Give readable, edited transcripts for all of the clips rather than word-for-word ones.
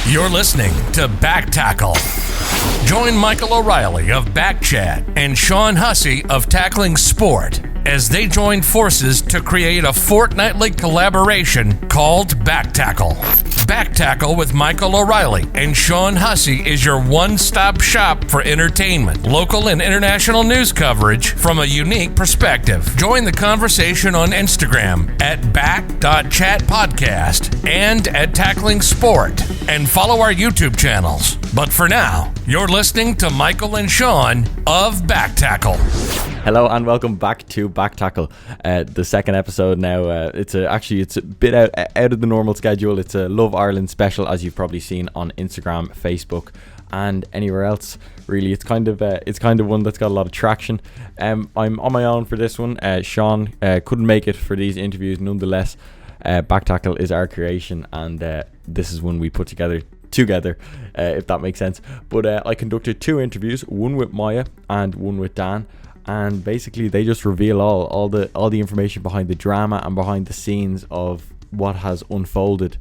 You're listening to Back Tackle. Join Michael O'Reilly of Back Chat and Sean Hussey of Tackling Sport as they join forces to create a fortnightly collaboration called Back Tackle. Back Tackle with Michael O'Reilly and Sean Hussey is your one-stop shop for entertainment, local and international news coverage from a unique perspective. Join the conversation on Instagram at back.chatpodcast and at Tackling Sport, and follow our YouTube channels. But for now, you're listening to Michael and Sean of Back Tackle. Hello and welcome back to Back Tackle, the second episode now. It's a bit out of the normal schedule. It's a Love Ireland special, as you've probably seen on Instagram, Facebook, and anywhere else. Really, it's kind of one that's got a lot of traction. I'm on my own for this one. Sean couldn't make it for these interviews. Nonetheless, Back Tackle is our creation, and this is one we put together, if that makes sense. But I conducted two interviews, one with Maya and one with Dan. And basically they just reveal all the information behind the drama and behind the scenes of what has unfolded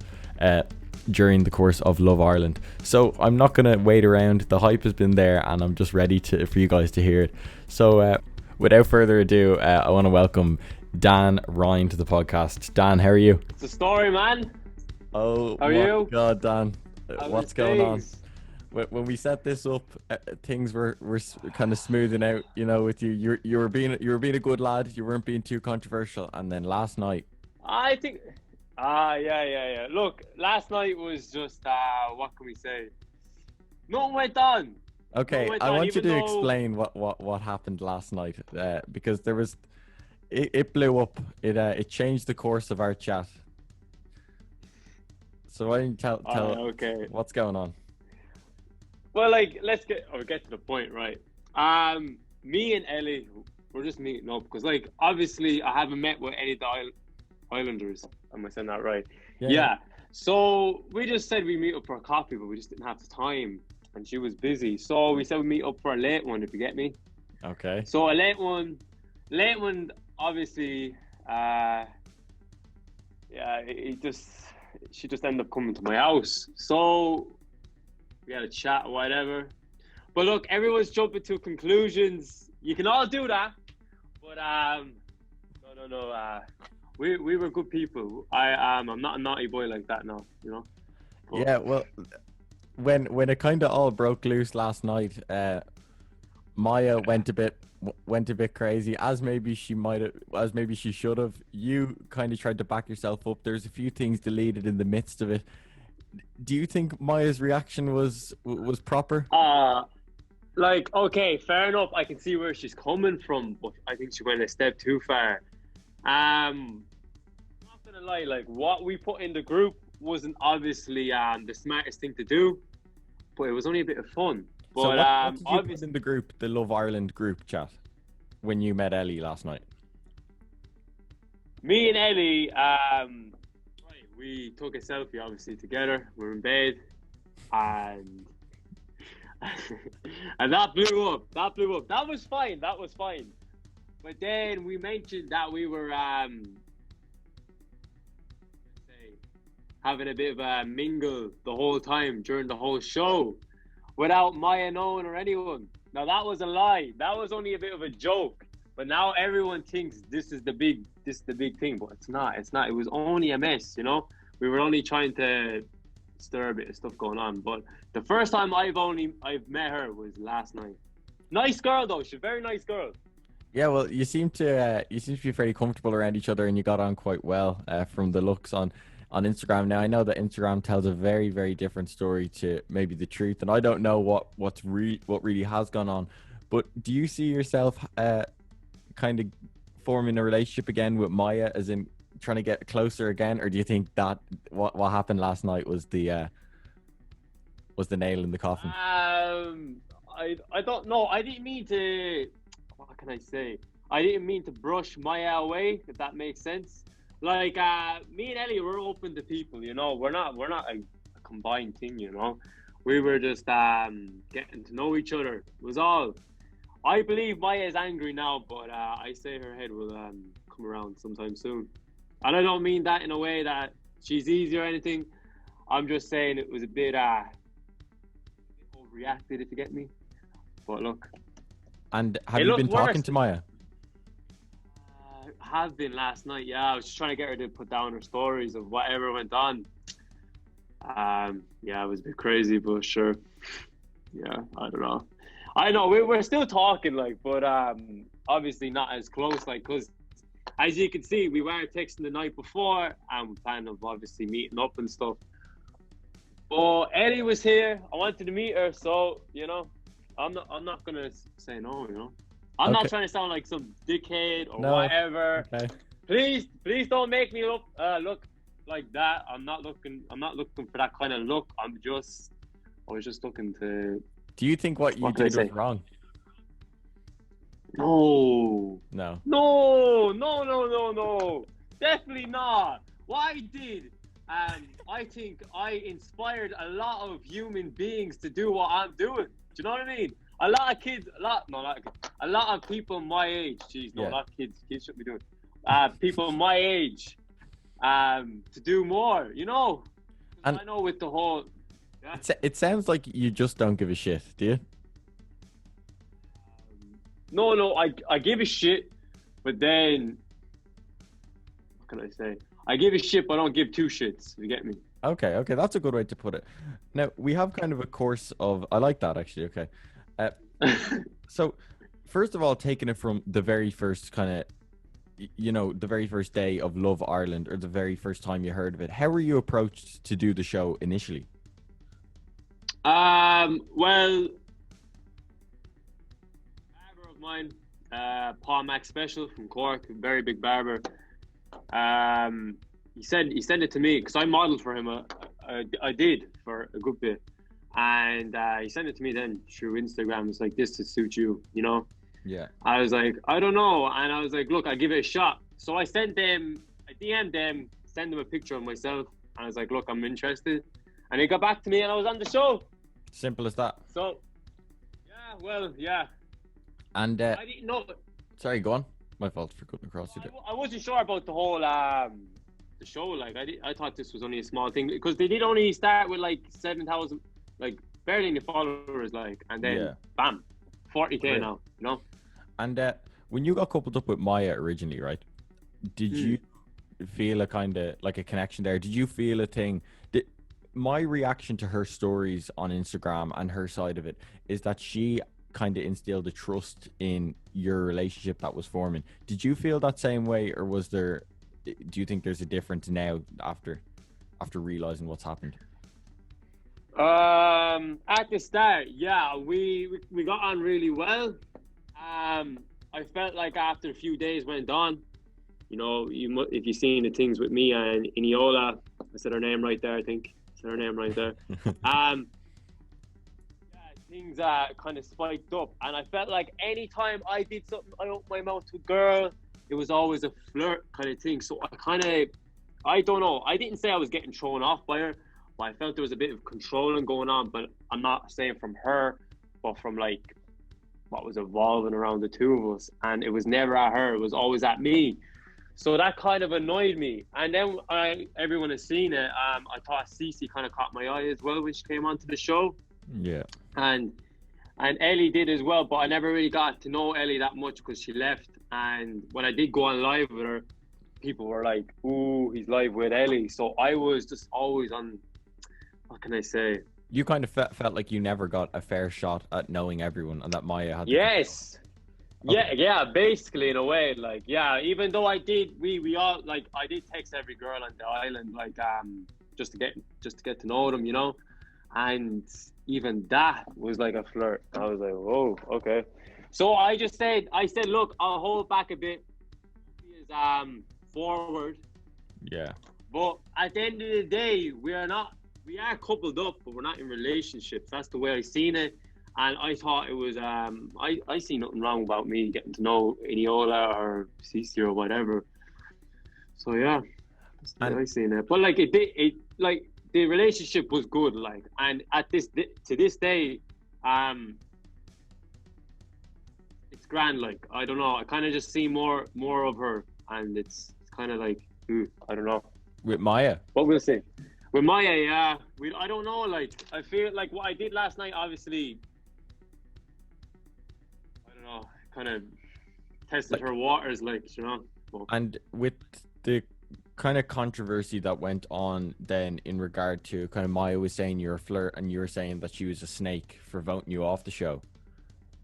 during the course of Love Ireland. So I'm not going to wait around. The hype has been there and I'm just ready for you guys to hear it. So without further ado, I want to welcome Dan Ryan to the podcast. Dan, how are you? It's a story, man. Oh, how are you? God, Dan, what's going on? When we set this up, things were kind of smoothing out, you know, with you. You were being a good lad. You weren't being too controversial. And then last night, I think, yeah. Look, last night was just, what can we say? Nothing went on. Okay, I want you to explain what happened last night, because there was, it blew up. It changed the course of our chat. So why don't you tell okay, what's going on? Well, let's get to the point, right? Me and Ellie, we're just meeting up because, obviously, I haven't met with any of the Islanders. Am I saying that right? Yeah. So we just said we meet up for a coffee, but we just didn't have the time, and she was busy. So we said we meet up for a late one, if you get me. Okay. So a late one, obviously, she just ended up coming to my house. So we had a chat or whatever. But look, everyone's jumping to conclusions. You can all do that. But no. We were good people. I'm not a naughty boy like that now, you know. But, yeah, well, when it kind of all broke loose last night, Maya went a bit crazy, as maybe she should have. You kind of tried to back yourself up. There's a few things deleted in the midst of it. Do you think Maya's reaction was proper? Okay, fair enough. I can see where she's coming from, but I think she went a step too far. I'm not gonna lie, what we put in the group wasn't obviously the smartest thing to do, but it was only a bit of fun. But so what did you put in the group, the Love Ireland group chat, when you met Ellie last night? Me and Ellie, we took a selfie, obviously, together. We're in bed, and and that blew up. That was fine. But then we mentioned that we were having a bit of a mingle the whole time during the whole show, without Maya knowing or anyone. Now that was a lie. That was only a bit of a joke. But now everyone thinks this is the big thing, but it's not. It was only a mess, you know. We were only trying to stir a bit of stuff going on. But the first time I've met her was last night. Nice girl though. She's a very nice girl. Yeah, well, you seem to be very comfortable around each other, and you got on quite well from the looks on Instagram. Now I know that Instagram tells a very, very different story to maybe the truth, and I don't know what really has gone on. But do you see yourself kind of forming a relationship again with Maya, as in trying to get closer again, or do you think that what happened last night was the nail in the coffin? I don't know. I didn't mean to. What can I say? I didn't mean to brush Maya away, if that makes sense. Me and Ellie, we're open to people, you know. We're not a combined thing, you know. We were just getting to know each other, was all. I believe Maya is angry now, but I say her head will come around sometime soon. And I don't mean that in a way that she's easy or anything. I'm just saying it was a bit overreacted, if you get me. But look. And have It you looked been talking worse. to Maya? Have been last night. Yeah, I was just trying to get her to put down her stories of whatever went on. Yeah, it was a bit crazy, but sure. Yeah, I don't know. I know we're still talking, like, but obviously not as close, like, because as you can see, we were texting the night before, and we planned on obviously meeting up and stuff. But Ellie was here. I wanted to meet her, so you know, I'm not gonna say no. You know, I'm not Okay. trying to sound like some dickhead or No. whatever. Okay. Please don't make me look like that. I'm not looking for that kind of look. I was just looking to. Do you think what you What can I did was say? wrong? No. No. No. Definitely not. What I did, I think I inspired a lot of human beings to do what I'm doing. Do you know what I mean? A lot of kids, a lot of people my age. Jeez, no, Yeah. not kids. Kids shouldn't be doing. People my age, to do more. You know, And I know with the whole. Yeah. it sounds like you just don't give a shit, do you? No, I give a shit, but then what can I say? I give a shit, but I don't give two shits. You get me? Okay, that's a good way to put it. Now, we have kind of a course of... I like that, actually, okay. So, first of all, taking it from the very first kind of, you know, the very first day of Love Ireland, or the very first time you heard of it, how were you approached to do the show initially? Well, barber of mine, Paul Mac Special from Cork, a very big barber. He sent it to me because I modeled for him. I did for a good bit, and he sent it to me then through Instagram. It's like, this to suit you, you know. Yeah. I was like, I don't know, and I was like, look, I'll give it a shot. So I DM'd them, sent them a picture of myself, and I was like, look, I'm interested, and he got back to me, and I was on the show. Simple as that. So, yeah, well, yeah. And I didn't know. sorry, go on. My fault for cutting across you there. I wasn't sure about the whole the show. Like, I thought this was only a small thing because they did only start with like 7,000, like barely any followers, like, and then bam, 40K Great. now. You know. And when you got coupled up with Maya originally, right? Did you feel a kind of like a connection there? Did you feel a thing? My reaction to her stories on Instagram and her side of it is that she kind of instilled a trust in your relationship that was forming. Did you feel that same way, or do you think there's a difference now after realizing what's happened? At the start, yeah, we got on really well. I felt like after a few days went on, you know, if you've seen the things with me and Iniola, I said her name right there, I think. I said her name right there. Things kind of spiked up, and I felt like anytime I did something, I opened my mouth to a girl, it was always a flirt kind of thing. So I don't know, I didn't say I was getting thrown off by her, but I felt there was a bit of controlling going on. But I'm not saying from her, but from like what was evolving around the two of us, and it was never at her, it was always at me. So that kind of annoyed me. And then everyone has seen it. I thought Cece kind of caught my eye as well when she came onto the show. Yeah. And Ellie did as well, but I never really got to know Ellie that much because she left. And when I did go on live with her, people were like, ooh, he's live with Ellie. So I was just always on, what can I say? You kind of felt like you never got a fair shot at knowing everyone, and that Maya had. Yes. Okay. Yeah, basically in a way, like, yeah, even though I did, we all, like, I did text every girl on the island, like, just to get to know them, you know. And even that was like a flirt. I was like, whoa, okay. So I said, look, I'll hold back a bit. Is forward. Yeah. But at the end of the day, we are coupled up, but we're not in relationships. That's the way I seen it. And I thought it was I see nothing wrong about me getting to know Iniola or Cece or whatever. So yeah, that's the way I seen it. But like it like the relationship was good, like, and to this day, it's grand. Like, I don't know, I kind of just see more of her, and it's kind of like, I don't know. With Maya? But we'll see. With Maya, yeah, I don't know. Like, I feel like what I did last night, obviously, I don't know, kind of tested Like, her waters, like, you know. But, and with the kind of controversy that went on then in regard to kind of Maya was saying you're a flirt and you were saying that she was a snake for voting you off the show.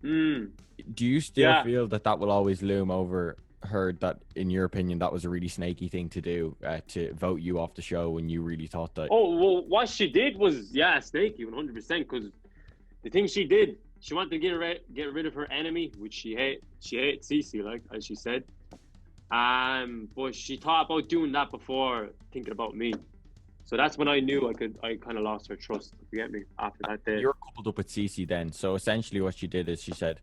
Do you still yeah. feel that that will always loom over her, that in your opinion that was a really snaky thing to do, to vote you off the show when you really thought that? Oh, well, what she did was, yeah, snaky, 100%. Because the thing she did, she wanted to get rid of her enemy, which she hates Cece, like as she said. But she thought about doing that before thinking about me. So that's when I knew I kind of lost her trust. You get me? After that day. You're coupled up with Cece then, so essentially what she did is she said,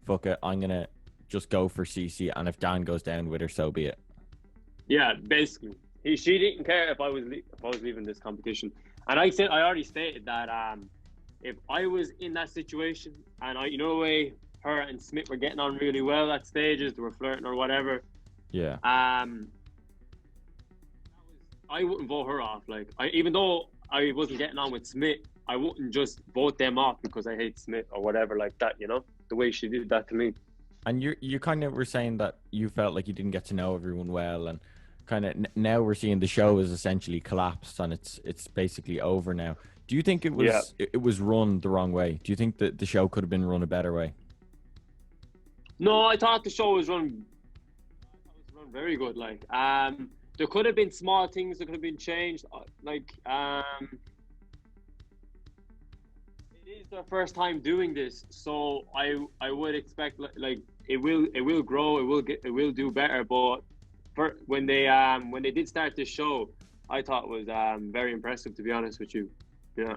fuck it, I'm gonna just go for Cece, and if Dan goes down with her, so be it. Yeah, basically, she didn't care if I was leaving this competition, and I already stated that if I was in that situation and way her and Smith were getting on really well at stages, they were flirting or whatever. Yeah. I wouldn't vote her off. Like, even though I wasn't getting on with Smith, I wouldn't just vote them off because I hate Smith or whatever like that. You know, the way she did that to me. And you kind of were saying that you felt like you didn't get to know everyone well, and kind of now we're seeing the show is essentially collapsed and it's basically over now. Do you think it was it was run the wrong way? Do you think that the show could have been run a better way? No, I thought the show was run very good. Like, there could have been small things that could have been changed. Like, it is their first time doing this, so I would expect like it will grow, it will do better. But when they did start this show, I thought it was very impressive, to be honest with you. Yeah.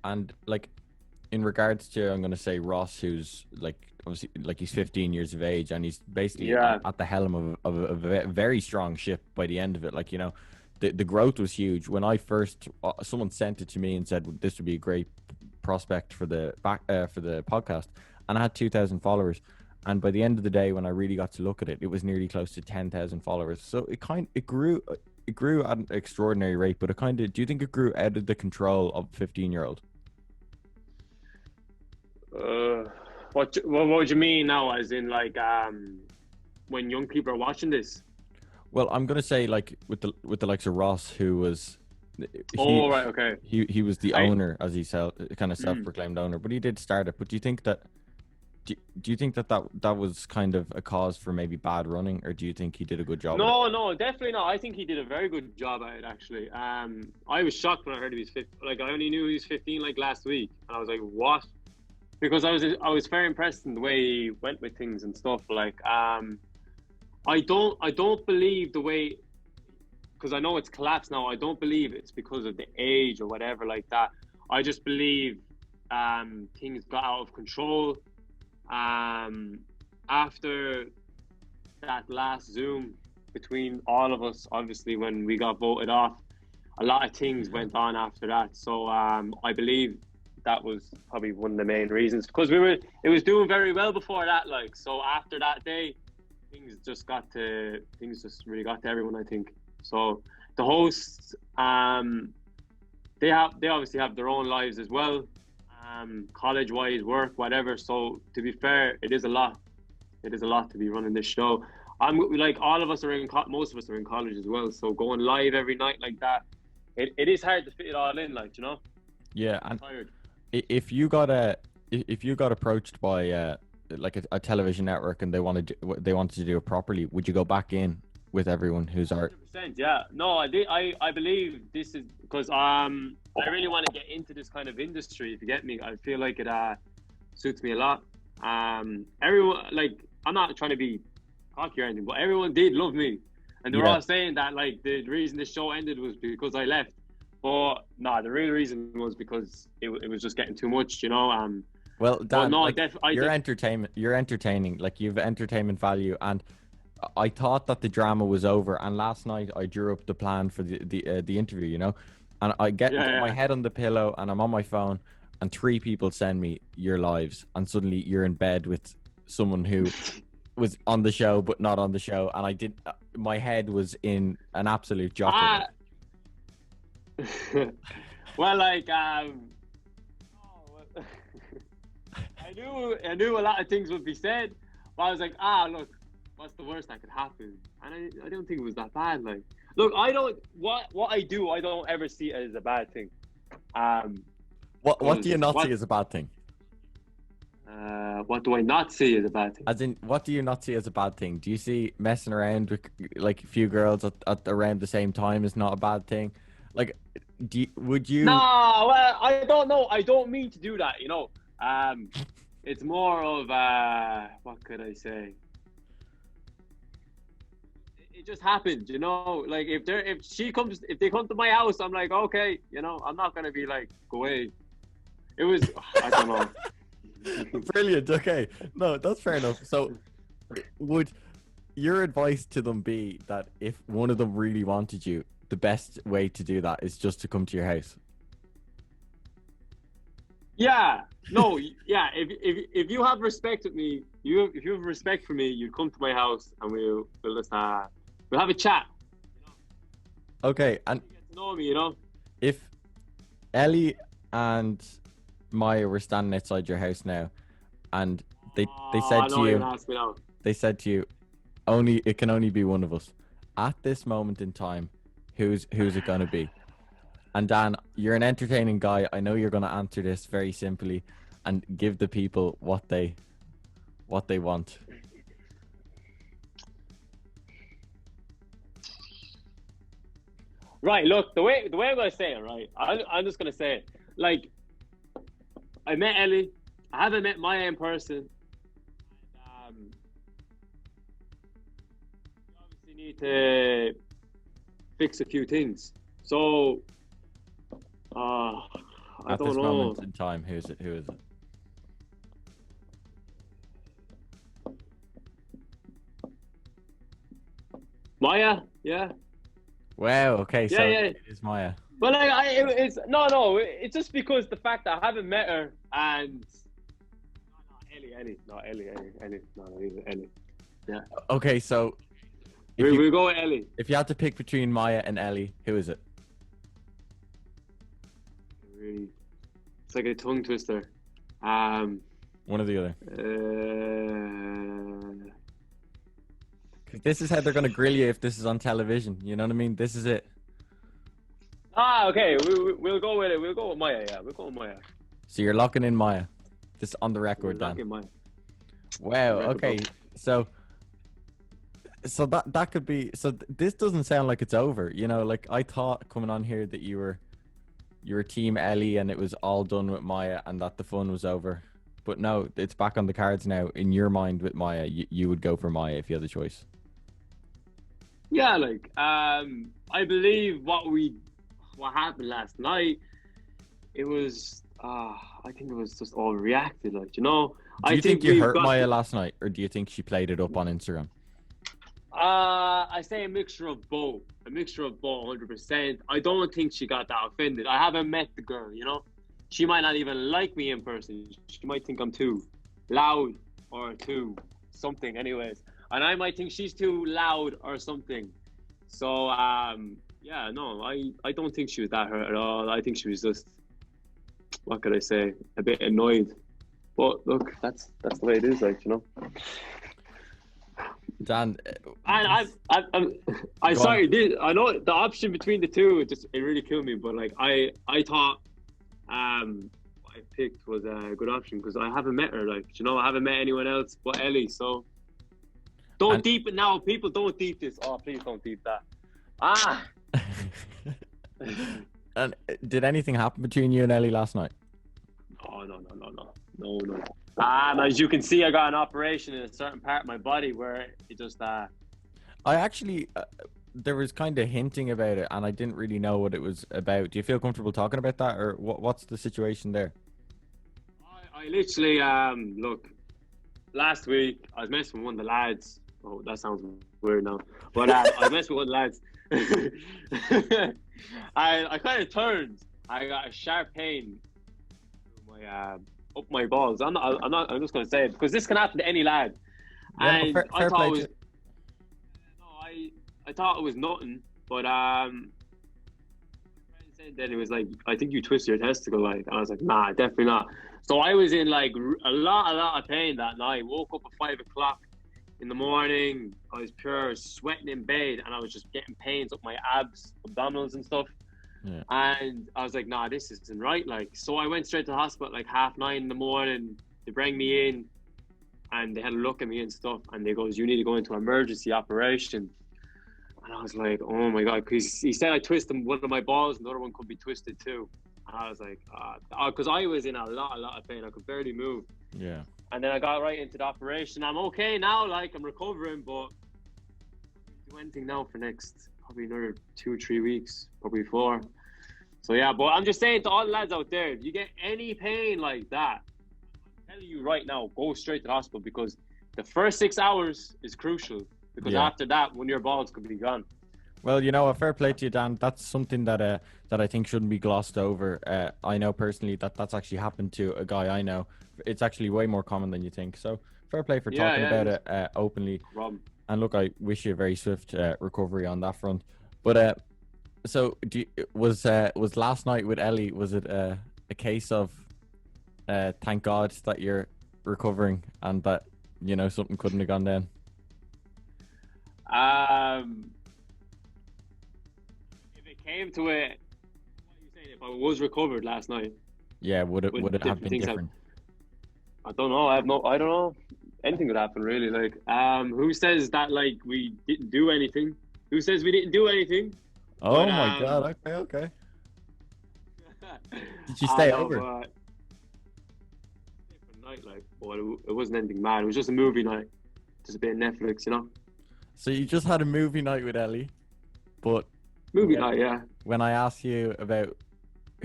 And like, in regards to, I'm going to say Ross, who's like obviously like he's 15 years of age and he's basically at the helm of a very strong ship by the end of it. Like, you know, the growth was huge. When I first someone sent it to me and said this would be a great prospect for the podcast, and I had 2,000 followers. And by the end of the day, when I really got to look at it, it was nearly close to 10,000 followers. So it grew at an extraordinary rate. But do you think it grew out of the control of a 15-year-old? What would you mean now? As in, like, when young people are watching this? Well, I'm gonna say, like, with the likes of Ross, who was right, okay. He was the owner, as he kind of self-proclaimed owner, but he did start it. But do you think that that was kind of a cause for maybe bad running, or do you think he did a good job? No, definitely not. I think he did a very good job at it, actually. I was shocked when I heard he was 15. Like, I only knew he was 15 like last week, and I was like, what? Because I was very impressed in the way he went with things and stuff. Like, I don't believe the way, because I know it's collapsed now. I don't believe it's because of the age or whatever like that. I just believe things got out of control. After that last Zoom between all of us, obviously when we got voted off, a lot of things went on after that. So I believe that was probably one of the main reasons, because it was doing very well before that. Like, so after that day, things just really got to everyone, I think. So the hosts, they obviously have their own lives as well, college-wise, work, whatever. So to be fair, it is a lot to be running this show. Like, all of us are most of us are in college as well. So going live every night like that, it is hard to fit it all in, like, you know. Yeah, and if you got approached by like a television network and they wanted to do it properly, would you go back in with everyone who's art? 100%, yeah. No, I believe this is because I really want to get into this kind of industry, if you get me. I feel like it suits me a lot. Everyone, like, I'm not trying to be cocky or anything, but everyone did love me, and they were all saying that, like, the reason this show ended was because I left. But no, the real reason was because it was just getting too much, you know. Well, Dan, no, like, you're entertaining, like, you've entertainment value, and I thought that the drama was over. And last night I drew up the plan for the interview, you know, and I get my head on the pillow and I'm on my phone, and 3 people send me your lives, and suddenly you're in bed with someone who was on the show but not on the show, and my head was in an absolute jockey. Well, like, oh, I knew a lot of things would be said, but I was like, look, what's the worst that could happen? And I don't think it was that bad. Like, look, I don't what I do, I don't ever see it as a bad thing. What do you not what see as a bad thing? what do I not see as a bad thing? As in, what do you not see as a bad thing? Do you see messing around with like a few girls at around the same time is not a bad thing? Like, would you? No, well, I don't know. I don't mean to do that. It's more of what could I say? It just happened, Like if they come to my house, I'm like, okay, I'm not gonna be like, go away. It was, I don't know. Brilliant. Okay, no, that's fair enough. So, would your advice to them be that if one of them really wanted you, the best way to do that is just to come to your house? Yeah, no, yeah. If you have respect with me, if you have respect for me, you come to my house and we'll just we'll have a chat. Okay, and Get to know me, if Ellie and Maya were standing outside your house now, and they said to you, ask me now. they said to you, it can only be one of us. At this moment in time, who's it gonna be? And Dan, you're an entertaining guy. I know you're gonna answer this very simply and give the people what they want. Right, look, the way I'm gonna say it, right? I'm just gonna say it. Like, I met Ellie. I haven't met Maya in person. And, we obviously need to fix a few things. So, I At don't this know. moment in time, who is it? Maya, yeah. Wow. Okay. So Yeah. it is Maya. But like, it's no. It's just because the fact that I haven't met her and Ellie, not Ellie, Ellie. Yeah. Okay. So We'll go with Ellie. if you had to pick between Maya and Ellie, who is it? Really, it's like a tongue twister. One or the other. This is how they're gonna grill you if this is on television. You know what I mean? This is it. Okay. We'll go with it. We'll go with Maya. Yeah, we'll go with Maya. So you're locking in Maya. This on the record, Dan. Lucky Maya. Wow. Record, Okay. bro. So that could be. So this doesn't sound like it's over. Like I thought coming on here that you were team Ellie and it was all done with Maya and that the fun was over. But no, it's back on the cards now. In your mind with Maya, you would go for Maya if you had the choice. Yeah, like I believe what happened last night. It was I think it was just overreacted. Like Do you think you hurt Maya last night, or do you think she played it up on Instagram? I say a mixture of both. 100%. I don't think she got that offended. I haven't met the girl, She might not even like me in person. She might think I'm too loud or too something, anyways. And I might think she's too loud or something. So, yeah, no, I don't think she was that hurt at all. I think she was just, what could I say, a bit annoyed. But look, that's the way it is, like, Dan, And I sorry, I know the option between the two, it really killed me. But like, I thought, what I picked was a good option because I haven't met her. Like, I haven't met anyone else but Ellie. So don't deep it now, people. Don't deep this. Oh, please don't deep that. And did anything happen between you and Ellie last night? No. As you can see, I got an operation in a certain part of my body where it just I actually there was kind of hinting about it and I didn't really know what it was about. Do you feel comfortable talking about that, or what's the situation there? I literally look, last week I was messing with one of the lads. Oh, that sounds weird now, but I was messing with one of the lads. I kind of turned. I got a sharp pain through my up my balls. I'm just gonna say it because this can happen to any lad. Yeah, And fair I thought play it was to... I thought it was nothing, but my friend then it was like, I think you twisted your testicle, like, and I was like, nah, definitely not. So I was in like a lot of pain that night. Woke up at 5 o'clock in the morning. I was pure sweating in bed, and I was just getting pains up my abs, abdominals, and stuff. Yeah. And I was like, nah, this isn't right. Like, so I went straight to the hospital at like 9:30 in the morning. They bring me in, and they had a look at me and stuff, and they goes, you need to go into emergency operation. And I was like, oh my God, because he said I twisted one of my balls, another one could be twisted too. And I was like, because I was in a lot of pain. I could barely move. Yeah. And then I got right into the operation. I'm okay now, like I'm recovering, but I can't do anything now for next probably another 2-3 weeks, probably 4. So yeah, but I'm just saying to all the lads out there, if you get any pain like that, I'm telling you right now, go straight to the hospital, because the first 6 hours is crucial. Because after that, one of your balls could be gone. Well, you know, a fair play to you, Dan. That's something that I think shouldn't be glossed over. I know personally that's actually happened to a guy I know. It's actually way more common than you think. So fair play for talking about it openly. And look, I wish you a very swift recovery on that front. But so was last night with Ellie? Was it a case of thank God that you're recovering and that something couldn't have gone down? If it came to it, what are you saying? If I was recovered last night, yeah, would it have been different? I don't know. I don't know. Anything could happen, really. Like, who says that? Like, we didn't do anything? Who says we didn't do anything? Oh my God! Okay. Did you stay over? Different night, like, but it wasn't anything mad. It was just a movie night, just a bit of Netflix, So you just had a movie night with Ellie, but movie night, yeah. When I ask you about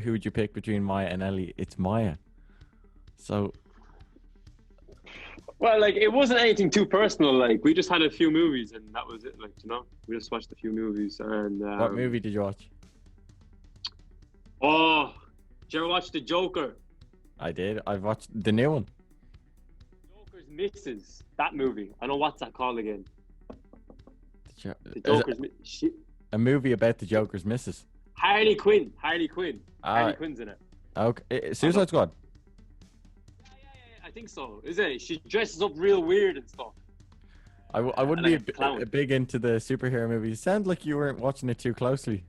who would you pick between Maya and Ellie, it's Maya. So, well, like, it wasn't anything too personal. Like, we just had a few movies, and that was it. Like, we just watched a few movies. And what movie did you watch? Oh, did you ever watch The Joker? I did. I've watched the new one. Joker's Misses. That movie. I know what's that called again. The Joker's a movie about the Joker's missus. Harley Quinn. Harley Quinn's in it. Okay. Suicide Squad. Yeah. I think so. Is it? She dresses up real weird and stuff. I wouldn't be a big into the superhero movies. Sounds like you weren't watching it too closely.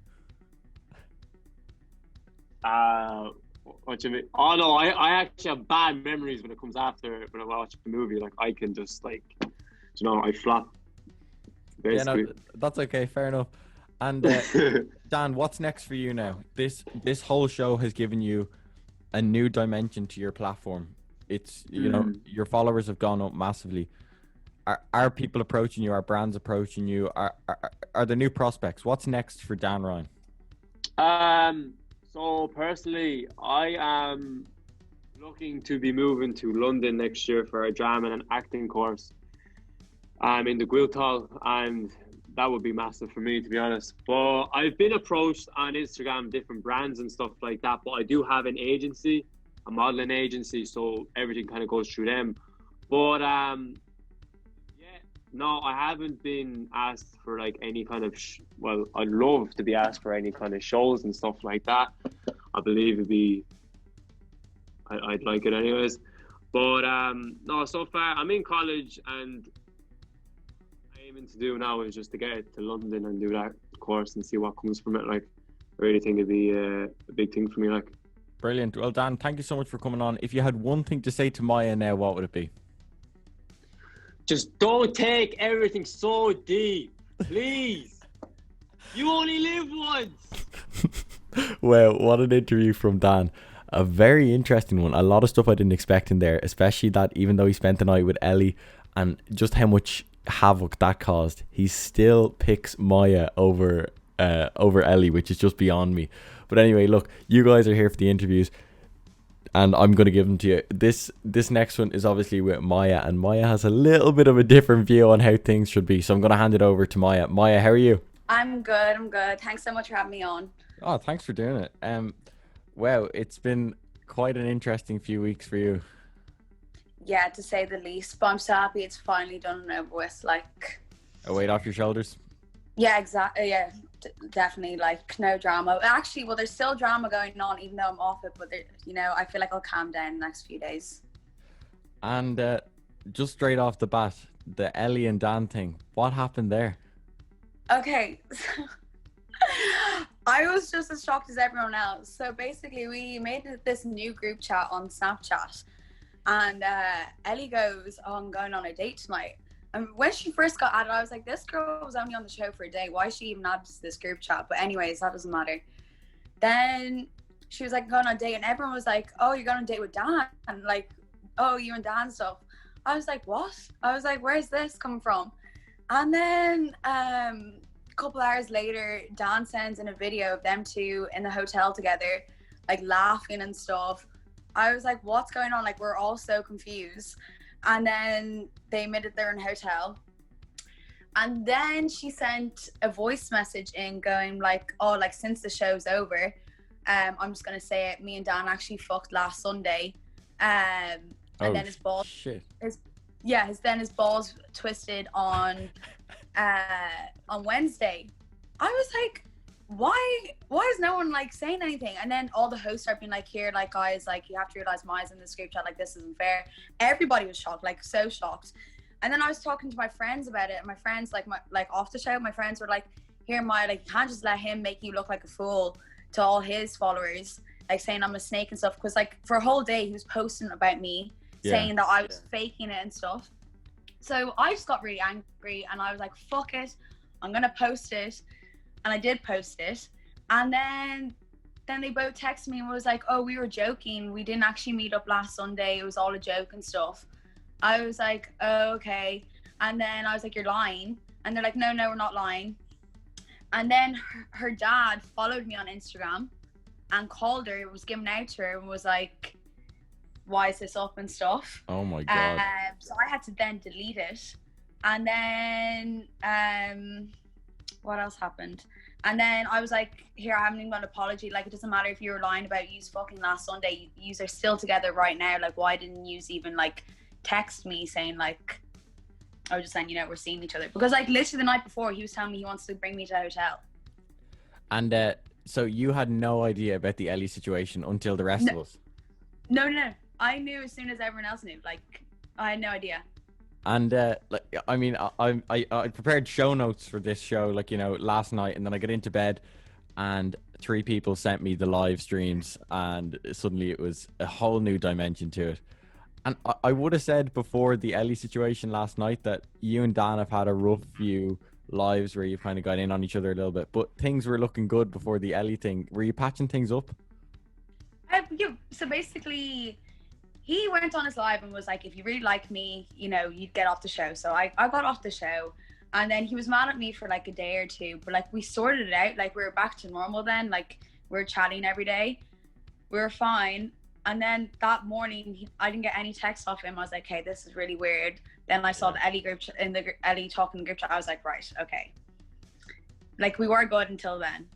What you mean? Oh no, I actually have bad memories when it comes after when I watch the movie. Like, I can just I flop. Basically. Yeah, no, that's okay. Fair enough. And Dan, what's next for you now? This whole show has given you a new dimension to your platform. It's your followers have gone up massively. Are people approaching you? Are brands approaching you? Are there new prospects? What's next for Dan Ryan? So personally, I am looking to be moving to London next year for a drama and acting course. I'm in the Guildhall, and that would be massive for me, to be honest. But I've been approached on Instagram, different brands and stuff like that. But I do have an agency, a modeling agency, so everything kind of goes through them. But no, I haven't been asked for like any kind of. Well, I'd love to be asked for any kind of shows and stuff like that. I believe it'd be. I'd like it anyways. But no, so far I'm in college, and aiming to do now is just to get to London and do that course and see what comes from it. Like, I really think it'd be a big thing for me. Like, brilliant. Well, Dan, thank you so much for coming on. If you had one thing to say to Maya now, what would it be? Just don't take everything so deep, please. You only live once. Well, what an interview from Dan. A very interesting one. A lot of stuff I didn't expect in there, especially that even though he spent the night with Ellie and just how much havoc that caused, he still picks Maya over Ellie, which is just beyond me. But anyway, look, you guys are here for the interviews, and I'm going to give them to you. This next one is obviously with Maya, and Maya has a little bit of a different view on how things should be. So I'm going to hand it over to Maya. Maya, how are you? I'm good. Thanks so much for having me on. Oh, thanks for doing it. Wow, it's been quite an interesting few weeks for you. Yeah, to say the least. But I'm so happy it's finally done and over with. Like, a weight off your shoulders? Yeah, exactly. Yeah, definitely like no drama. Actually, well, there's still drama going on even though I'm off it, but I feel like I'll calm down in the next few days. And just straight off the bat, the Ellie and Dan thing, what happened there? Okay, so I was just as shocked as everyone else. So basically, we made this new group chat on Snapchat, and Ellie goes, "Oh, I'm going on a date tonight." And when she first got added, I was like, "This girl was only on the show for a day. Why is she even added to this group chat?" But anyways, that doesn't matter. Then she was like, "Going on a date," and everyone was like, "Oh, you're going on a date with Dan?" And like, "Oh, you and Dan stuff." I was like, "What?" I was like, "Where's this coming from?" And then a couple hours later, Dan sends in a video of them two in the hotel together, like laughing and stuff. I was like, what's going on? Like, we're all so confused. And then they admitted they're in a hotel. And then she sent a voice message in going like, "Oh, like since the show's over, I'm just gonna say it, me and Dan actually fucked last Sunday." And then his balls shit. his balls twisted on Wednesday. I was like, why is no one like saying anything? And then all the hosts start being like, "Here, like guys, like you have to realize Maya's in this group chat, like this isn't fair." Everybody was shocked, like so shocked. And then I was talking to my friends about it, and my friends like off the show, my friends were like, "Here, Maya, like you can't just let him make you look like a fool to all his followers, like saying I'm a snake and stuff." Because like for a whole day he was posting about me, saying that I was faking it and stuff. So I just got really angry, and I was like, "Fuck it, I'm gonna post it." And I did post it. And then they both texted me and was like, "Oh, we were joking. We didn't actually meet up last Sunday. It was all a joke and stuff." I was like, "Oh, okay." And then I was like, "You're lying." And they're like, no, we're not lying." And then her dad followed me on Instagram and called her, was giving out to her and was like, "Why is this up?" and stuff. Oh my God. So I had to then delete it. And then what else happened? And then I was like, "Here, I haven't even got an apology. Like, it doesn't matter if you were lying about you fucking last Sunday. You are still together right now. Like, why didn't you even like text me saying like," I was just saying, we're seeing each other. Because like literally the night before he was telling me he wants to bring me to a hotel. And so you had no idea about the Ellie situation until the rest of us? No. I knew as soon as everyone else knew. Like, I had no idea. And like, I mean, I prepared show notes for this show, like, last night, and then I got into bed, and 3 people sent me the live streams, and suddenly it was a whole new dimension to it. And I would have said before the Ellie situation last night that you and Dan have had a rough few lives where you've kind of got in on each other a little bit, but things were looking good before the Ellie thing. Were you patching things up? Yeah, so basically he went on his live and was like, "If you really like me, you'd get off the show." So I got off the show, and then he was mad at me for like a day or two, but like we sorted it out. Like we were back to normal then. Like we were chatting every day. We were fine. And then that morning, I didn't get any text off him. I was like, "Hey, this is really weird." Then I saw the Ellie group Ellie talking in the group chat. I was like, right, okay. Like we were good until then.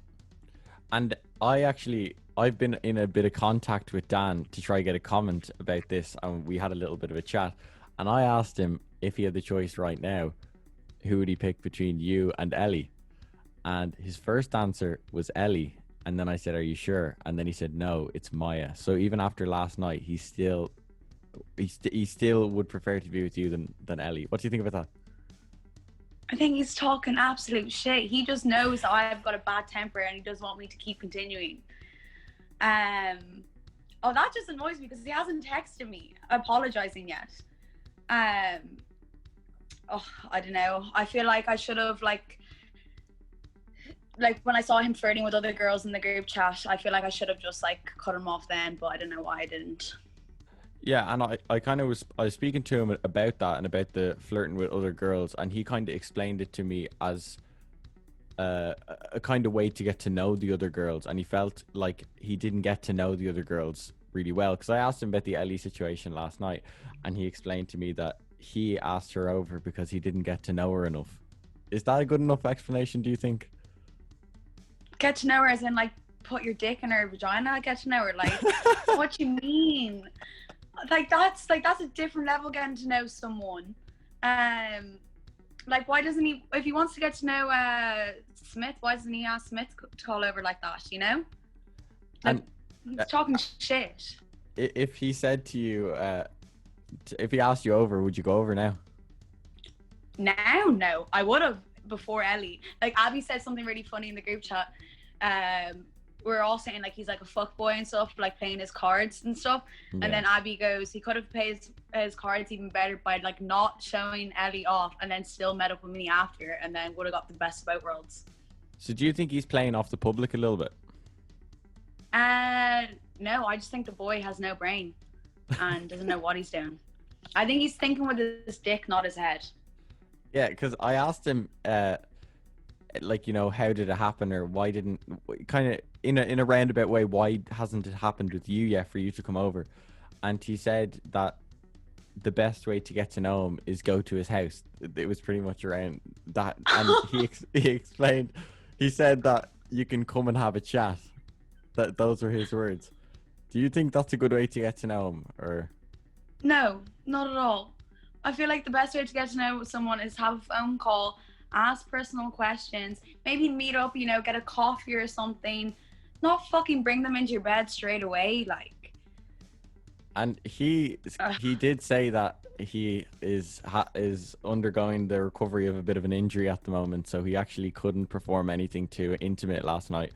And I've been in a bit of contact with Dan to try to get a comment about this, and we had a little bit of a chat. And I asked him if he had the choice right now, who would he pick between you and Ellie? And his first answer was Ellie. And then I said, "Are you sure?" And then he said, "No, it's Maya." So even after last night, he still would prefer to be with you than Ellie. What do you think about that? I think he's talking absolute shit. He just knows that I've got a bad temper and he doesn't want me to keep continuing. Oh, that just annoys me because he hasn't texted me apologizing yet. I don't know. I feel like I should have like when I saw him flirting with other girls in the group chat, I feel like I should have just like cut him off then, but I don't know why I didn't. Yeah, and I was speaking to him about that and about the flirting with other girls, and he kind of explained it to me as a kind of way to get to know the other girls, and he felt like he didn't get to know the other girls really well, because I asked him about the Ellie situation last night, and he explained to me that he asked her over because he didn't get to know her enough. Is that a good enough explanation, do you think? Get to know her as in like put your dick in her vagina? Get to know her, like what you mean? Like that's a different level getting to know someone. Like why doesn't he, if he wants to get to know Smith? Why doesn't he ask Smith to call over like that? You know, And he's talking shit. if he said to you, if he asked you over, would you go over now? Now, no, I would have before Ellie. Like Abby said something really funny in the group chat. We're all saying like he's like a fuck boy and stuff, like playing his cards and stuff. Yeah. And then Abby goes, he could have played his cards even better by like not showing Ellie off, and then still met up with me after, and then would have got the best of both worlds. So do you think he's playing off the public a little bit? No, I just think the boy has no brain and doesn't know what he's doing. I think he's thinking with his dick, not his head. Yeah, because I asked him, like, you know, how did it happen, or why didn't, kind of in a roundabout way, why hasn't it happened with you yet for you to come over? And he said that the best way to get to know him is go to his house. It was pretty much around that, and he explained. He said that you can come and have a chat. That those were his words. Do you think that's a good way to get to know him, or? No, not at all. I feel like the best way to get to know someone is have a phone call, ask personal questions, maybe meet up, you know, get a coffee or something. Not fucking bring them into your bed straight away, like. And he did say that he is undergoing the recovery of a bit of an injury at the moment, so he actually couldn't perform anything too intimate last night.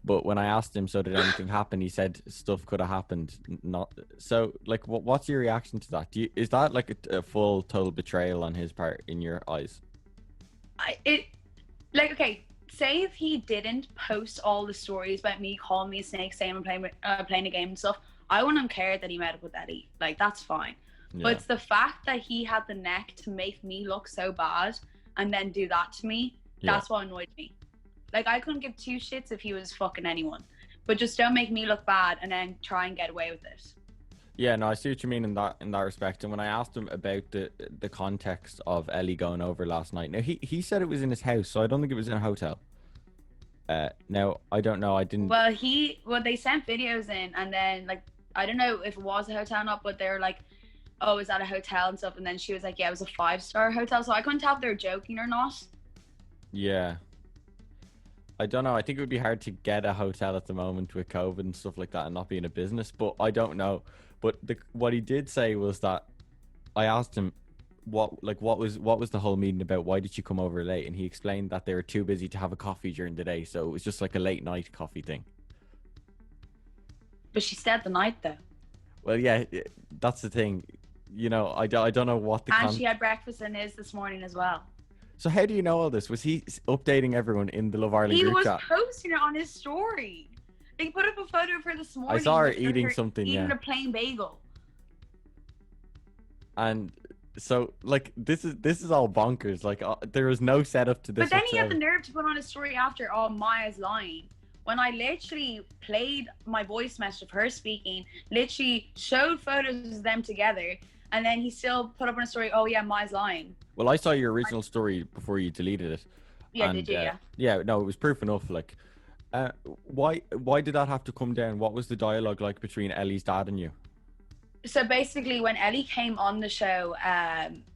But when I asked him, so did anything happen? He said stuff could have happened. Not so. Like, what's your reaction to that? Is that like a full total betrayal on his part in your eyes? Okay. Say if he didn't post all the stories about me calling me a snake, saying I'm playing a game and stuff, I wouldn't care that he met up with Eddie. Like, that's fine. Yeah. But it's the fact that he had the neck to make me look so bad and then do that to me. Yeah. That's what annoyed me. Like, I couldn't give two shits if he was fucking anyone, but just don't make me look bad and then try and get away with it. Yeah, no, I see what you mean in that respect. And when I asked him about the context of Ellie going over last night, now he said it was in his house, so I don't think it was in a hotel. Now I don't know. I didn't. Well, they sent videos in, and then like I don't know if it was a hotel or not, but they were like, "Oh, is that a hotel?" and stuff. And then she was like, "Yeah, it was a 5-star hotel." So I couldn't tell if they were joking or not. Yeah. I don't know. I think it would be hard to get a hotel at the moment with COVID and stuff like that and not being a business, but I don't know. But what he did say was that I asked him what was the whole meeting about? Why did you come over late? And he explained that they were too busy to have a coffee during the day, so it was just like a late night coffee thing. But she stayed the night though. Well, yeah, that's the thing. You know, I don't know what the. And she had breakfast in his this morning as well. So how do you know all this? Was he updating everyone in the Love Ireland group chat? He was posting it on his story. He put up a photo of her this morning. I saw her eating something, eating a plain bagel. And so, like, this is all bonkers. Like, there was no setup to this. But then he had the nerve to put on a story after, "Oh, Maya's lying." When I literally played my voice message of her speaking, literally showed photos of them together, and then he still put up on a story, "Oh yeah, Maya's lying." Well, I saw your original story before you deleted it. Yeah, did you? Yeah. Yeah, no, it was proof enough. Like, why did that have to come down? What was the dialogue like between Ellie's dad and you? So basically, when Ellie came on the show,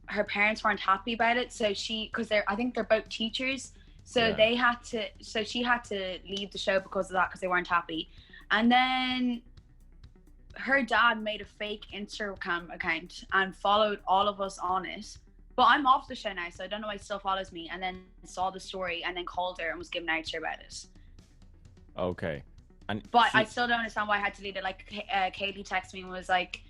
her parents weren't happy about it. So I think they're both teachers. So yeah. She had to leave the show because of that, because they weren't happy. And then her dad made a fake Instagram account and followed all of us on it. But I'm off the show now, so I don't know why he still follows me. And then saw the story and then called her and was giving out to her about it. Okay. But I still don't understand why I had to delete it. Like, Kaylee texted me and was like,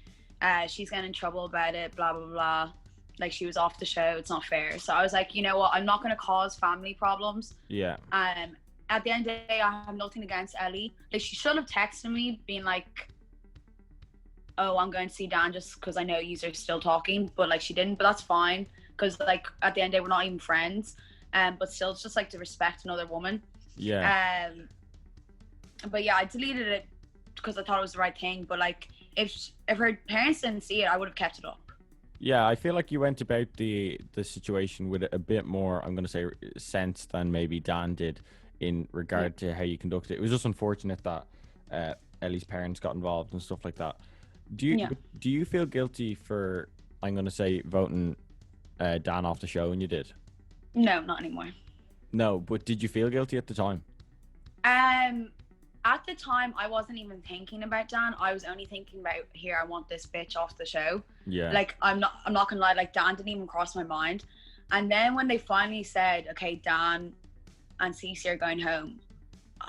she's getting in trouble about it, blah, blah, blah. Like, she was off the show. It's not fair. So I was like, you know what? I'm not going to cause family problems. Yeah. At the end of the day, I have nothing against Ellie. Like, she should have texted me being like, "Oh, I'm going to see Dan just because I know you're still talking." But like, she didn't. But that's fine, because like at the end of the day, we're not even friends. But still, it's just like to respect another woman. Yeah. But yeah, I deleted it because I thought it was the right thing. But like, if her parents didn't see it, I would have kept it up. Yeah, I feel like you went about the situation with a bit more, I'm going to say, sense than maybe Dan did in regard to how you conducted it. It was just unfortunate that Ellie's parents got involved and stuff like that. Do you feel guilty for, I'm going to say, voting Dan off the show when you did? No, not anymore. No, but did you feel guilty at the time? At the time, I wasn't even thinking about Dan. I was only thinking about, here, I want this bitch off the show. Yeah. Like, I'm not gonna lie, like, Dan didn't even cross my mind. And then when they finally said, okay, Dan and Cece are going home,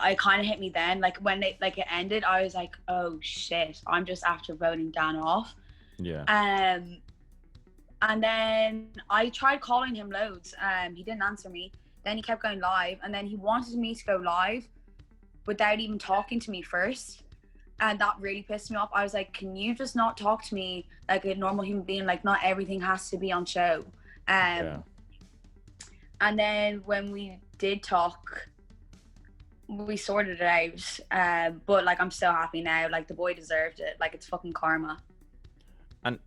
it kind of hit me then. Like, when it ended, I was like, oh shit, I'm just after voting Dan off. Yeah. And then I tried calling him loads. He didn't answer me. Then he kept going live, and then he wanted me to go live without even talking to me first, and that really pissed me off. I was like, can you just not talk to me like a normal human being? Like, not everything has to be on show. Yeah. And then when we did talk, we sorted it out. But like, I'm so happy now. Like, the boy deserved it. Like, it's fucking karma. And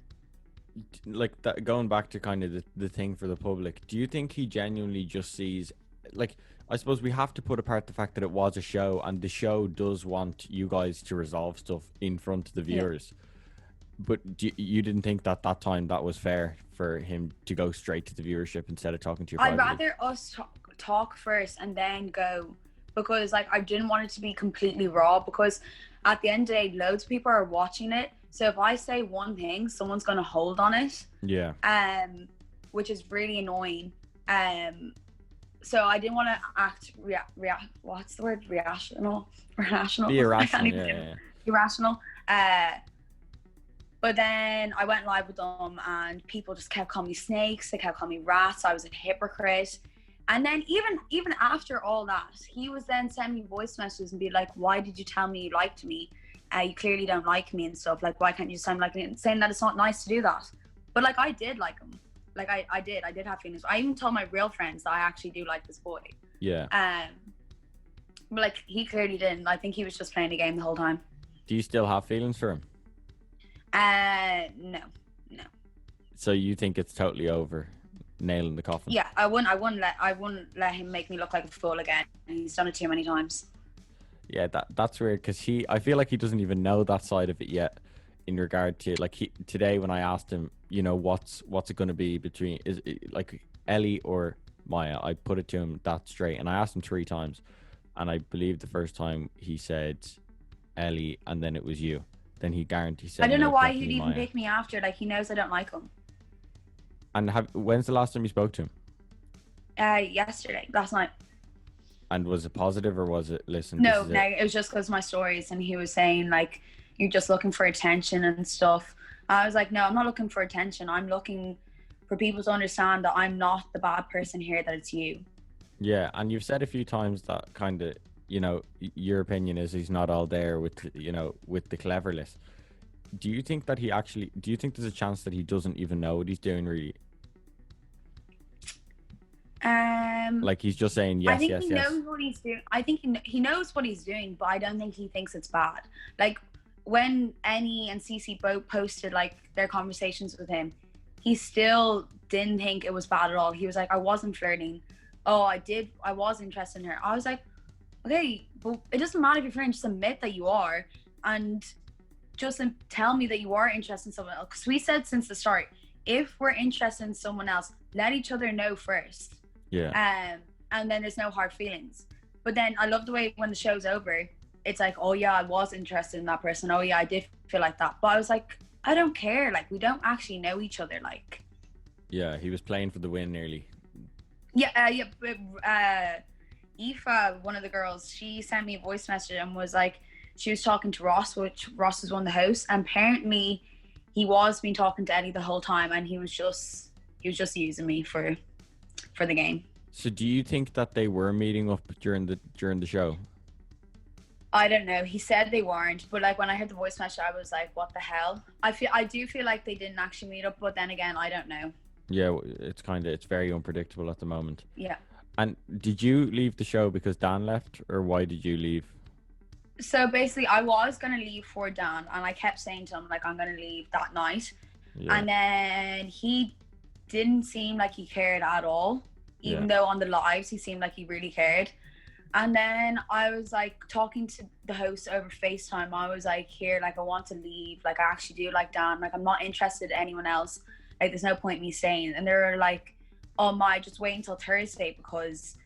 like that, going back to kind of the thing for the public, do you think he genuinely just sees, like, I suppose we have to put apart the fact that it was a show, and the show does want you guys to resolve stuff in front of the viewers. But you didn't think that time that was fair for him to go straight to the viewership instead of talking to you privately? I'd rather us talk first and then go, because like, I didn't want it to be completely raw, because at the end of the day, loads of people are watching it. So if I say one thing, someone's going to hold on it. Yeah. Which is really annoying. So I didn't want to act what's the word? Rational. Be irrational. Yeah. Irrational. But then I went live with them, and people just kept calling me snakes. They kept calling me rats. I was a hypocrite. And then even after all that, he was then sending me voice messages and be like, why did you tell me you liked me? You clearly don't like me and stuff. Like, why can't you sound like me? And saying that it's not nice to do that. But like, I did like him. Like, I did have feelings. I even told my real friends that I actually do like this boy. Yeah. But like, he clearly didn't. I think he was just playing a game the whole time. Do you still have feelings for him? No. So you think it's totally over, nail in the coffin? Yeah, I wouldn't let him make me look like a fool again. He's done it too many times. Yeah, that's weird, because I feel like he doesn't even know that side of it yet. In regard to, like, today when I asked him, you know, what's it going to be between, is it, like, Ellie or Maya? I put it to him that straight, and I asked him 3 times, and I believe the first time he said Ellie, and then it was you. Then he guaranteed said, I don't know why definitely he'd even Maya. pick me after. Like, he knows I don't like him. And when's the last time you spoke to him? Yesterday, last night. And was it positive, or was it, listen? No, it was just because of my stories, and he was saying like, you're just looking for attention and stuff. I was like, no, I'm not looking for attention. I'm looking for people to understand that I'm not the bad person here, that it's you. Yeah, and you've said a few times that kind of, you know, your opinion is he's not all there with, you know, with the cleverness. Do you think that do you think there's a chance that he doesn't even know what he's doing, really? Like, he's just saying yes, I think yes, he yes. knows what he's doing. I think he knows what he's doing, but I don't think he thinks it's bad. Like, when Annie and Cece both posted like their conversations with him, he still didn't think it was bad at all. He was like, I wasn't flirting. Oh, I was interested in her. I was like, okay, but it doesn't matter if you're flirting, just admit that you are, and just tell me that you are interested in someone else. Because we said since the start, if we're interested in someone else, let each other know first. Yeah. And then there's no hard feelings. But then I love the way when the show's over, it's like, oh yeah, I was interested in that person. Oh yeah, I did feel like that. But I was like, I don't care. Like, we don't actually know each other. Like, Yeah, he was playing for the win nearly. Yeah. But, Aoife, one of the girls, she sent me a voice message and was like, she was talking to Ross, which Ross was one of the hosts, and apparently he was been talking to Eddie the whole time, and he was just using me for the game. So do you think that they were meeting up during the show? I don't know. He said they weren't, but like when I heard the voice message, I was like, what the hell? I do feel like they didn't actually meet up, but then again, I don't know. Yeah, it's very unpredictable at the moment. Yeah. And did you leave the show because Dan left, or why did you leave? So basically, I was going to leave for Dan, and I kept saying to him, like, I'm going to leave that night. Yeah. And then he didn't seem like he cared at all, even though on the lives, he seemed like he really cared. And then I was, like, talking to the host over FaceTime. I was like, here, like, I want to leave. Like, I actually do like Dan. Like, I'm not interested in anyone else. Like, there's no point in me staying. And they were like, oh my, just wait until Thursday, because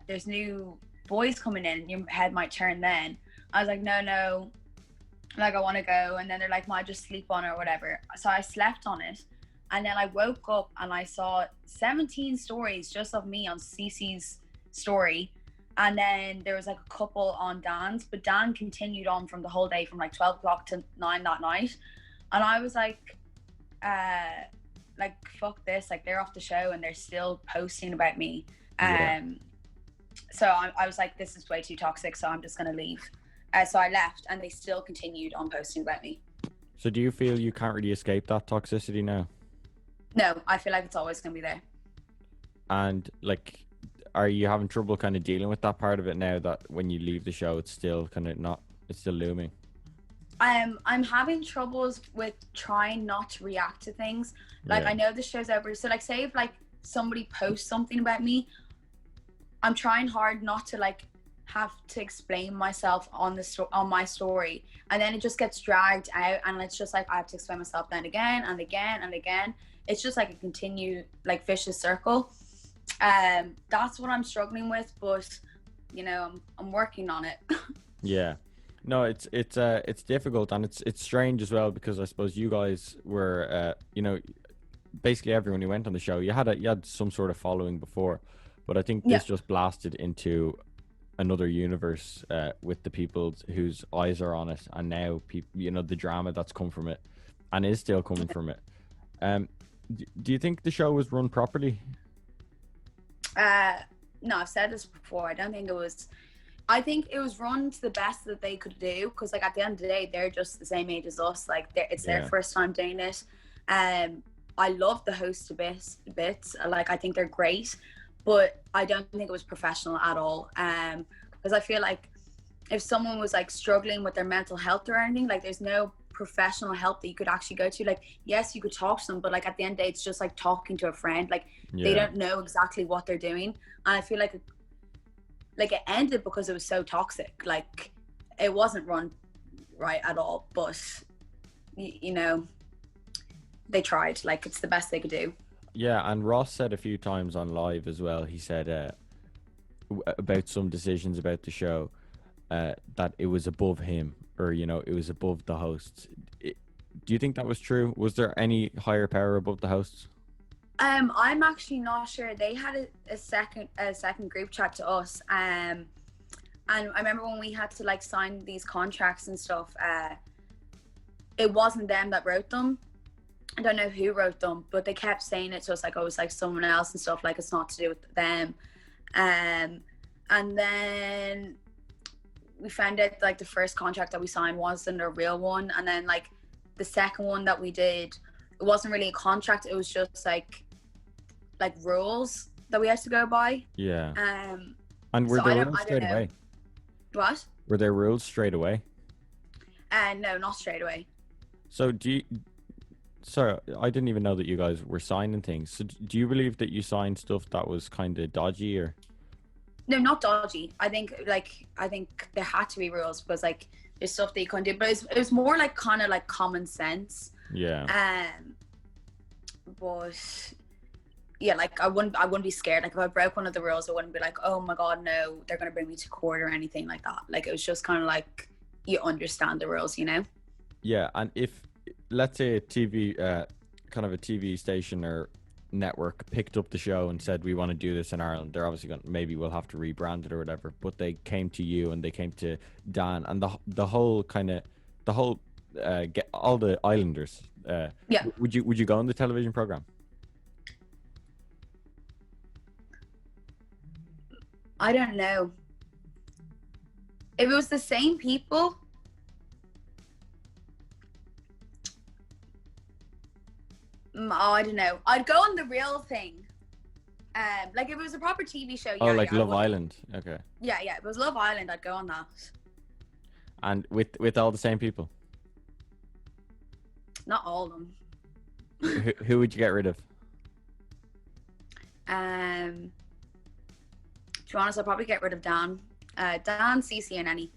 there's new boys coming in, your head might turn then. I was like, no, like I want to go. And then they're like, might just sleep on it or whatever. So I slept on it, and then I woke up and I saw 17 stories just of me on Cece's story. And then there was like a couple on Dan's, but Dan continued on from the whole day, from like 12 o'clock to 9 that night. And I was like fuck this, like they're off the show and they're still posting about me. So I was like, this is way too toxic, so I'm just gonna leave. So I left, and they still continued on posting about me. So do you feel you can't really escape that toxicity now? No, I feel like it's always gonna be there. And like, are you having trouble kind of dealing with that part of it now, that when you leave the show it's still kind of not, it's still looming? I'm having troubles with trying not to react to things. Like, I know the show's over, so like, say if like somebody posts something about me, I'm trying hard not to like have to explain myself on my story, and then it just gets dragged out, and it's just like I have to explain myself then again and again and again. It's just like a continued like vicious circle. That's what I'm struggling with, but you know, I'm working on it. Yeah. No, it's difficult, and it's strange as well, because I suppose you guys were you know, basically everyone who went on the show, you had some sort of following before, but I think this just blasted into another universe with the people whose eyes are on it, and now people, you know, the drama that's come from it and is still coming from it. Do you think the show was run properly? No, I've said this before. I don't think it was. I think it was run to the best that they could do, because like at the end of the day, they're just the same age as us. Like it's their first time doing it. I love the hosts a bit. Like, I think they're great, but I don't think it was professional at all. Because I feel like if someone was like struggling with their mental health or anything, like there's no professional help that you could actually go to. Like, yes, you could talk to them, but like at the end of the day, it's just like talking to a friend. Like, they don't know exactly what they're doing, and I feel like it ended because it was so toxic. Like, it wasn't run right at all, but you know, they tried. Like, it's the best they could do. Yeah, and Ross said a few times on live as well, he said about some decisions about the show, that it was above him, or you know, it was above the hosts. Do you think that was true? Was there any higher power above the hosts? I'm actually not sure. They had a second group chat to us, and I remember when we had to like sign these contracts and stuff, it wasn't them that wrote them. I don't know who wrote them, but they kept saying it to us like, oh, it was like someone else and stuff, like it's not to do with them. And then we found out like the first contract that we signed wasn't a real one, and then like the second one that we did, it wasn't really a contract, it was just like rules that we had to go by. Yeah. And were there rules straight away? What? Were there rules straight away? No, not straight away. So sorry, I didn't even know that you guys were signing things. So do you believe that you signed stuff that was kind of dodgy, or? No, not dodgy. I think there had to be rules, because like there's stuff that you couldn't do, but it was more like kind of like common sense. Yeah. But yeah, like I wouldn't be scared. Like if I broke one of the rules, I wouldn't be like, oh my god, no, they're gonna bring me to court or anything like that. Like, it was just kind of like, you understand the rules, you know? Yeah, and if let's say a TV kind of a TV station or network picked up the show and said, we want to do this in Ireland, they're obviously maybe we'll have to rebrand it or whatever, but they came to you and they came to Dan and the whole get all the Islanders, yeah, would you go on the television program? I don't know. If it was the same people, I don't know. I'd go on the real thing. Like if it was a proper TV show. Oh, like Love Island. Okay. Yeah. If it was Love Island, I'd go on that. And with all the same people? Not all of them. Who would you get rid of? To be honest, I'll probably get rid of Dan. Dan, Cece, and Annie.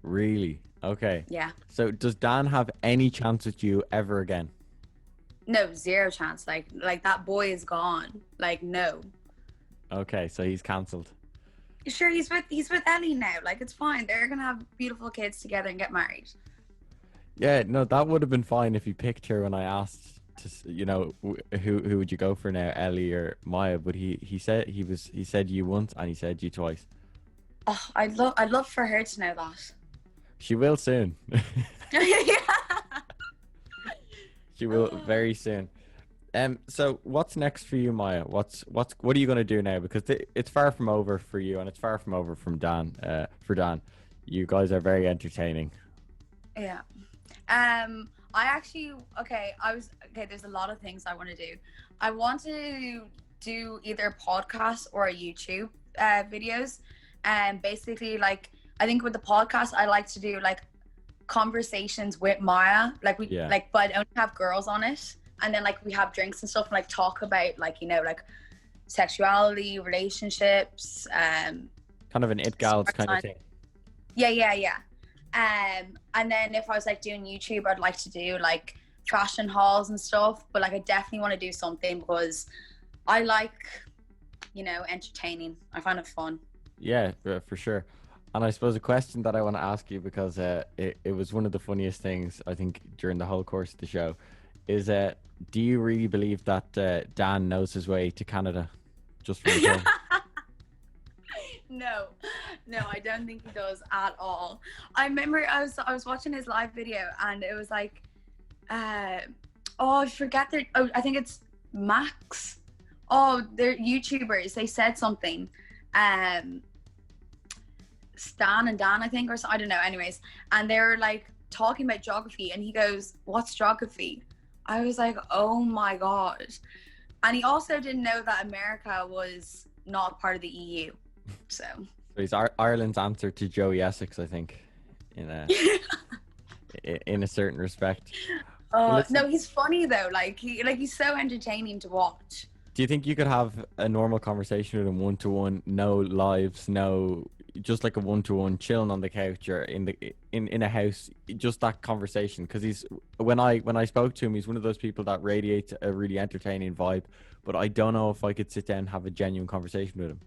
Really? Okay. Yeah. So does Dan have any chance with you ever again? No, zero chance. Like that boy is gone. Like, no. Okay, so he's cancelled. Sure, he's with Ellie now. Like, it's fine. They're gonna have beautiful kids together and get married. Yeah, no, that would have been fine if he picked her when I asked who would you go for now, Ellie or Maya? But he said you once and he said you twice. Oh, I'd love for her to know that. She will soon. Yeah. She will very soon. So what's next for you, Maya? What are you gonna do now? Because it's far from over for you, and it's far from over from Dan. For Dan, you guys are very entertaining. Yeah. I actually there's a lot of things I want to do. I want to do either a podcast or a YouTube videos, and basically, like, I think with the podcast I like to do like conversations with Maya, like but I don't have girls on it, and then like we have drinks and stuff and like talk about like, you know, like sexuality, relationships, kind of an it gals kind of thing. Yeah. And then if I was like doing YouTube, I'd like to do like fashion hauls and stuff, but like I definitely want to do something because I like, you know, entertaining. I find it fun. Yeah, for sure. And I suppose a question that I want to ask you, because it was one of the funniest things I think during the whole course of the show, is do you really believe that Dan knows his way to Canada just from his home? No, I don't think he does at all. I remember I was watching his live video and it was like, I forget I think it's Max. Oh, they're YouTubers. They said something. Stan and Dan, I think, or so, I don't know. Anyways, and they were like talking about geography, and he goes, "What's geography?" I was like, "Oh my god!" And he also didn't know that America was not part of the EU. So he's Ireland's answer to Joey Essex, I think, in a certain respect. No, he's funny though. Like he's so entertaining to watch. Do you think you could have a normal conversation with him, 1-to-1, no lives, no, just like a 1-to-1, chilling on the couch or in a house, just that conversation? Because when I spoke to him, he's one of those people that radiates a really entertaining vibe, but I don't know if I could sit down and have a genuine conversation with him.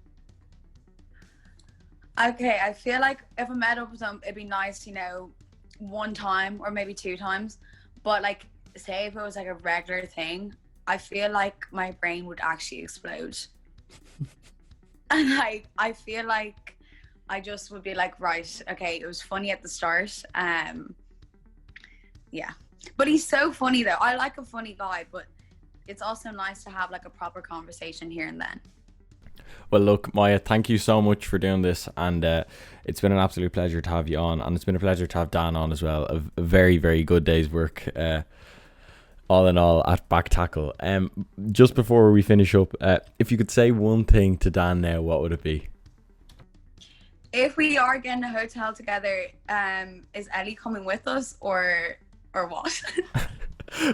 Okay, I feel like if I met up with him, it'd be nice, you know, one time or maybe 2 times. But like, say if it was like a regular thing, I feel like my brain would actually explode. And like, I feel like I just would be like, right, okay, it was funny at the start. Yeah. But he's so funny though. I like a funny guy, but it's also nice to have like a proper conversation here and then. Well, look, Maya, thank you so much for doing this, and it's been an absolute pleasure to have you on, and it's been a pleasure to have Dan on as well. A very, very good day's work, all in all, at Back Tackle. Just before we finish up, if you could say one thing to Dan now, what would it be? If we are getting a hotel together, is Ellie coming with us or what?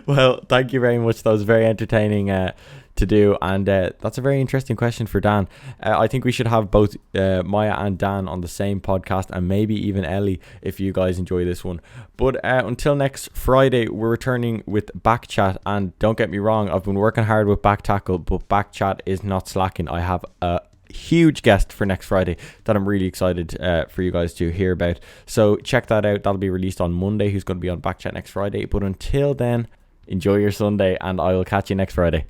Well, thank you very much. That was very entertaining to do, and that's a very interesting question for Dan. I think we should have both Maya and Dan on the same podcast, and maybe even Ellie if you guys enjoy this one. But until next Friday, we're returning with Back Chat, and don't get me wrong, I've been working hard with Back Tackle, but Back Chat is not slacking. I have a huge guest for next Friday that I'm really excited for you guys to hear about, so check that out. That'll be released on Monday, who's going to be on Back Chat next Friday. But until then, enjoy your Sunday, and I will catch you next Friday.